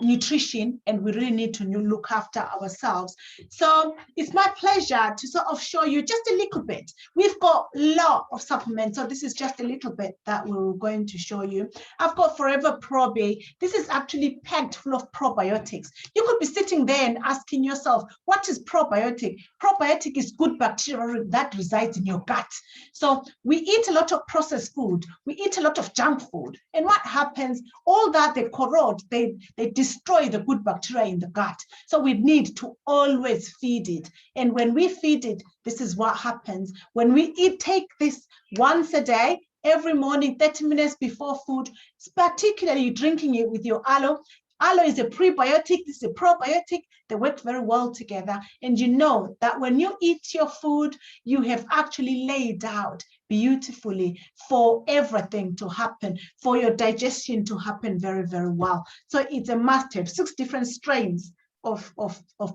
nutrition, and we really need to look after ourselves. So it's my pleasure to sort of show you just a little bit. We've got a lot of supplements, so this is just a little bit that we're going to show you. I've got Forever Probe. This is actually packed full of probiotics. You could be sitting there and asking yourself, what is probiotic? Probiotic is good bacteria that resides in your gut. So we eat a lot of processed food, we eat a lot of junk food, and what happens? All that they corrode, they destroy the good bacteria in the gut. So we need to always feed it. And when we feed it, this is what happens. When we take this once a day, every morning, 30 minutes before food, particularly drinking it with your aloe. Aloe is a prebiotic, this is a probiotic. They work very well together. And you know that when you eat your food, you have actually laid out beautifully for everything to happen, for your digestion to happen very, very well. So it's a must have, 6 different strains of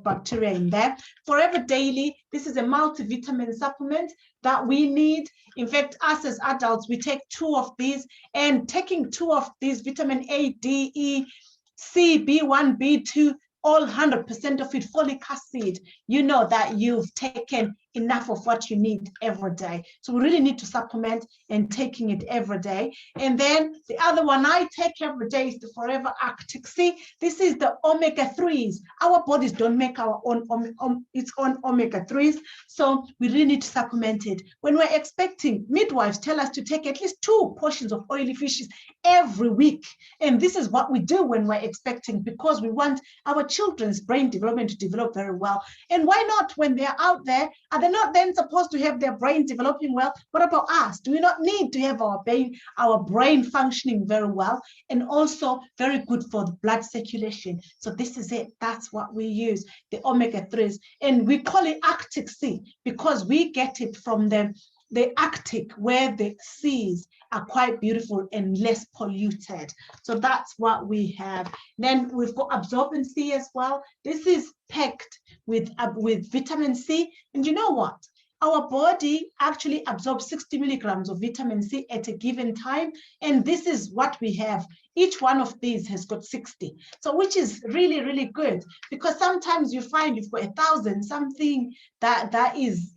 bacteria in there. Forever Daily, this is a multivitamin supplement that we need. In fact, us as adults, we take 2 of these, and taking 2 of these, vitamin A, D, E, C, B1, B2, all 100% of it, folic acid, you know that you've taken enough of what you need every day. So we really need to supplement and taking it every day. And then the other one I take every day is the Forever Arctic Sea. This is the omega-3s. Our bodies don't make our own its own omega-3s. So we really need to supplement it. When we're expecting, midwives tell us to take at least 2 portions of oily fishes every week. And this is what we do when we're expecting, because we want our children's brain development to develop very well. And why not, when they're out there, are they not then supposed to have their brain developing well? What about us? Do we not need to have our brain functioning very well, and also very good for the blood circulation? So this is it. That's what we use, the omega-3s. And we call it Arctic Sea because we get it from the Arctic, where the seas are quite beautiful and less polluted. So that's what we have. Then we've got Absorbent C as well. This is packed with vitamin C. And you know what? Our body actually absorbs 60 milligrams of vitamin C at a given time. And this is what we have. Each one of these has got 60. So which is really, really good, because sometimes you find you've got 1,000 something that is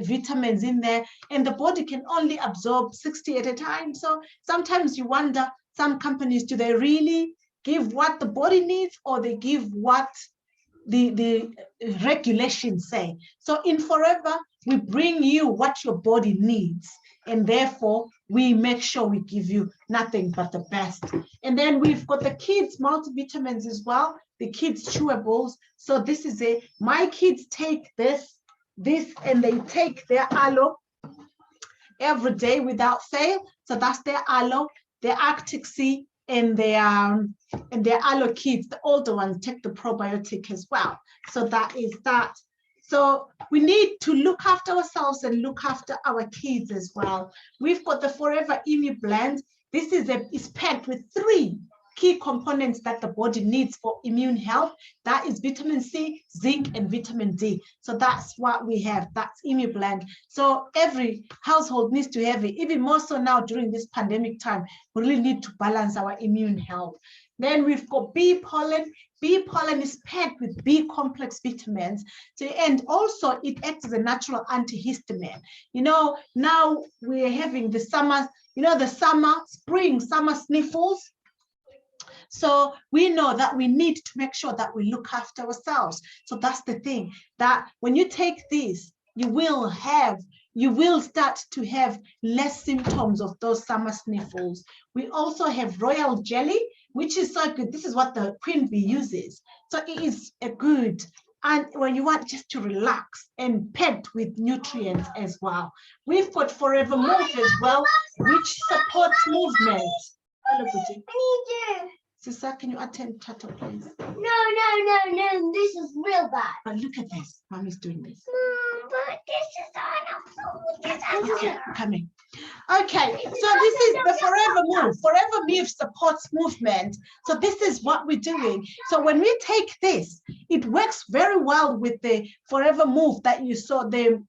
vitamins in there, and the body can only absorb 60 at a time. So sometimes you wonder, some companies, do they really give what the body needs, or they give what the regulations say? So in Forever, we bring you what your body needs, and therefore we make sure we give you nothing but the best. And then we've got the kids multivitamins as well, the kids chewables. So this is my kids take this, and they take their aloe every day without fail. So that's their aloe, their Arctic Sea, and their aloe kids, the older ones, take the probiotic as well. So that is that. So we need to look after ourselves and look after our kids as well. We've got the Forever Immune Blend. This is packed with 3 key components that the body needs for immune health. That is vitamin C, zinc, and vitamin D. So that's what we have. That's Immune Blend. So every household needs to have it, even more so now during this pandemic time. We really need to balance our immune health. Then we've got bee pollen. Bee pollen is packed with B complex vitamins. So, and also it acts as a natural antihistamine. You know, now we're having the summer, summer sniffles. So we know that we need to make sure that we look after ourselves. So that's the thing, that when you take this, you will start to have less symptoms of those summer sniffles. We also have royal jelly, which is so good. This is what the queen bee uses. So it is a good, and when you want just to relax, and packed with nutrients as well. We've got Forever Move as well, which supports movement. Hello, Bridget. Sister, can you attend Tata, please? No. This is real bad. But look at this. Mommy's doing this. But this is Okay, coming. Okay, so this is the Forever Move. Forever Move supports movement. So this is what we're doing. So when we take this, it works very well with the Forever Move that you saw, the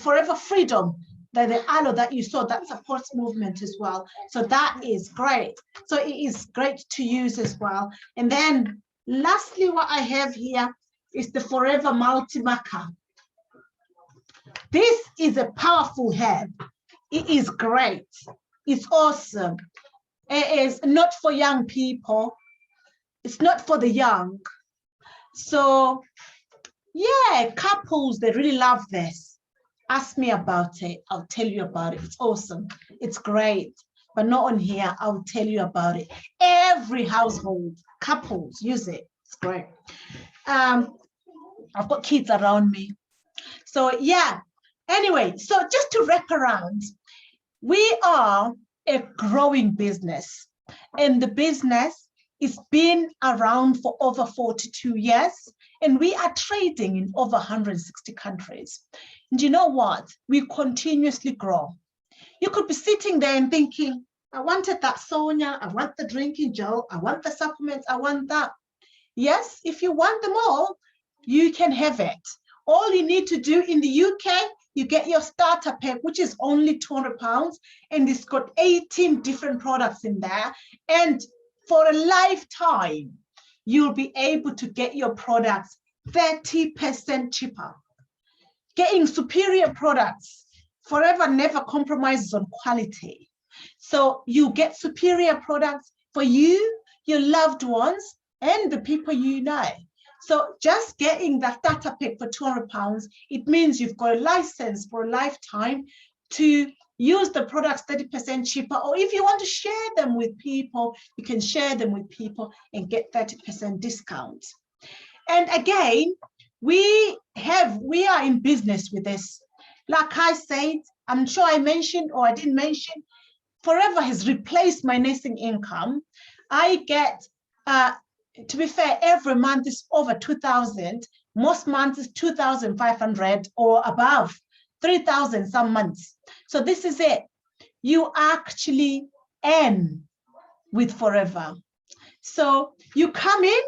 Forever Freedom. the aloe that you saw, that supports movement as well. So that is great. So it is great to use as well. And then lastly, what I have here is the Forever Multi-Maca. This is a powerful herb. It is great. It's awesome. It is not for young people. It's not for the young. So yeah, couples, they really love this. Ask me about it. I'll tell you about it. It's awesome. It's great. But not on here. I'll tell you about it. Every household, couples use it. It's great. I've got kids around me. So yeah. Anyway, so just to wrap around, we are a growing business, and the business is been around for over 42 years, and we are trading in over 160 countries. And you know what? We continuously grow. You could be sitting there and thinking, I wanted that Sonia, I want the drinking gel, I want the supplements, I want that. Yes, if you want them all, you can have it. All you need to do in the UK, you get your starter pack, which is only £200, and it's got 18 different products in there. And for a lifetime, you'll be able to get your products 30% cheaper. Getting superior products. Forever never compromises on quality. So you get superior products for you, your loved ones, and the people you know. So just getting that starter pack for £200, it means you've got a license for a lifetime to use the products 30% cheaper. Or if you want to share them with people, you can share them with people and get 30% discount. And again, we are in business with this. Like I said, I'm sure I mentioned or I didn't mention, Forever has replaced my nursing income. I get, to be fair, every month is over 2,000. Most months is 2,500 or above, 3,000 some months. So this is it. You actually earn with Forever. So you come in,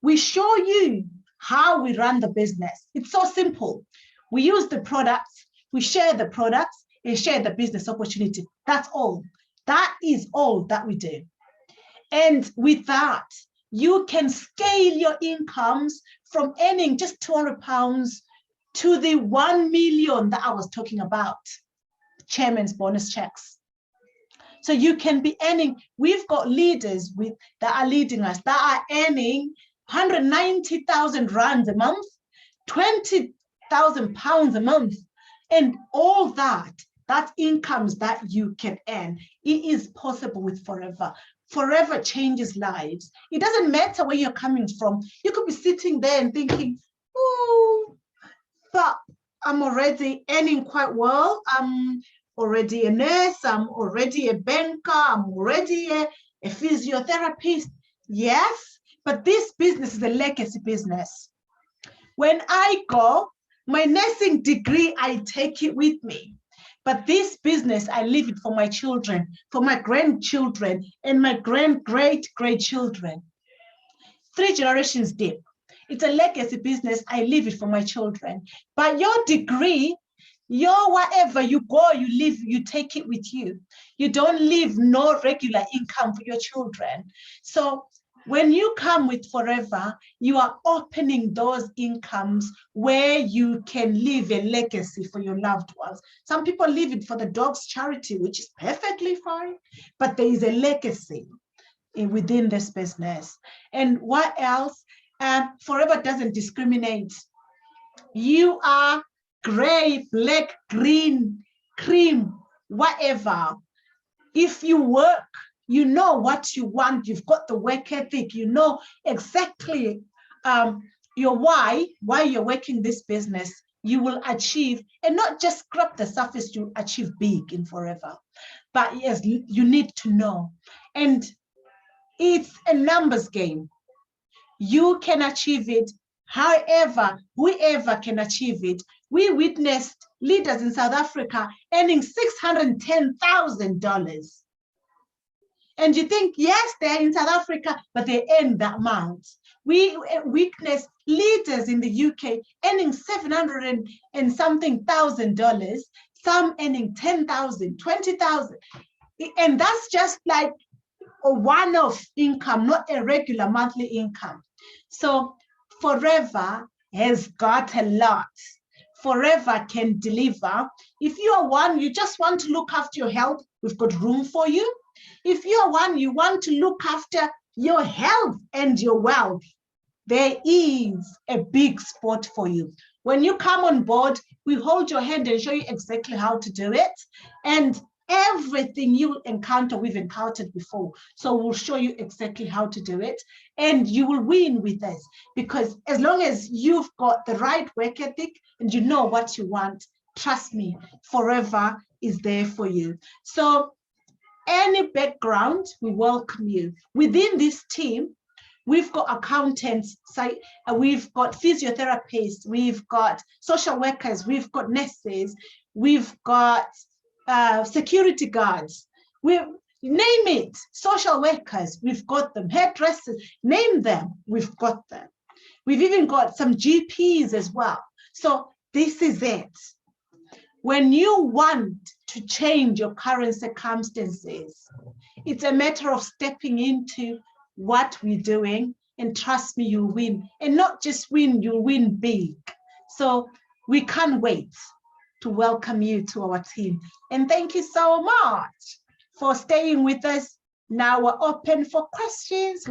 we show you how we run the business. It's so simple. We use the products, we share the products, and share the business opportunity. That's all. That is all that we do. And with that, you can scale your incomes from earning just £200 to the 1 million that I was talking about, chairman's bonus checks. So you can be earning, we've got leaders that are leading us that are earning 190,000 rands a month, 20,000 pounds a month, and all that incomes that you can earn. It is possible with Forever. Forever changes lives. It doesn't matter where you're coming from. You could be sitting there and thinking, oh, but I'm already earning quite well. I'm already a nurse. I'm already a banker. I'm already a physiotherapist. Yes, but this business is a legacy business. When I go, my nursing degree, I take it with me. But this business, I leave it for my children, for my grandchildren, and my great-great-grandchildren. 3 generations deep. It's a legacy business. I leave it for my children. But your degree, your whatever you go, you leave, you take it with you. You don't leave no regular income for your children. So when you come with Forever, you are opening those incomes where you can leave a legacy for your loved ones. Some people leave it for the dog's charity, which is perfectly fine, but there is a legacy within this business. And what else? Forever doesn't discriminate. You are gray, black, green, cream, whatever. If you work, you know what you want, you've got the work ethic, you know exactly your why you're working this business, you will achieve, and not just scrap the surface, you achieve big in Forever. But yes, you need to know. And it's a numbers game. You can achieve it, however, whoever can achieve it. We witnessed leaders in South Africa earning $610,000. And you think, yes, they're in South Africa, but they earn that amount. We witnessed leaders in the UK earning $700 and something thousand, some earning 10,000, 20,000. And that's just like a one-off income, not a regular monthly income. So Forever has got a lot. Forever can deliver. If you are one, you just want to look after your health, we've got room for you. If you are one, you want to look after your health and your wealth, there is a big spot for you. When you come on board, we hold your hand and show you exactly how to do it. And everything you encounter, we've encountered before. So we'll show you exactly how to do it. And you will win with us, because as long as you've got the right work ethic and you know what you want, trust me, Forever is there for you. So any background, we welcome you. Within this team, we've got accountants, we've got physiotherapists, we've got social workers, we've got nurses, we've got security guards, name it, social workers, we've got them, hairdressers, name them, we've got them. We've even got some GPs as well. So this is it. When you want to change your current circumstances, it's a matter of stepping into what we're doing, and trust me, you'll win. And not just win, you'll win big. So we can't wait to welcome you to our team. And thank you so much for staying with us. Now we're open for questions.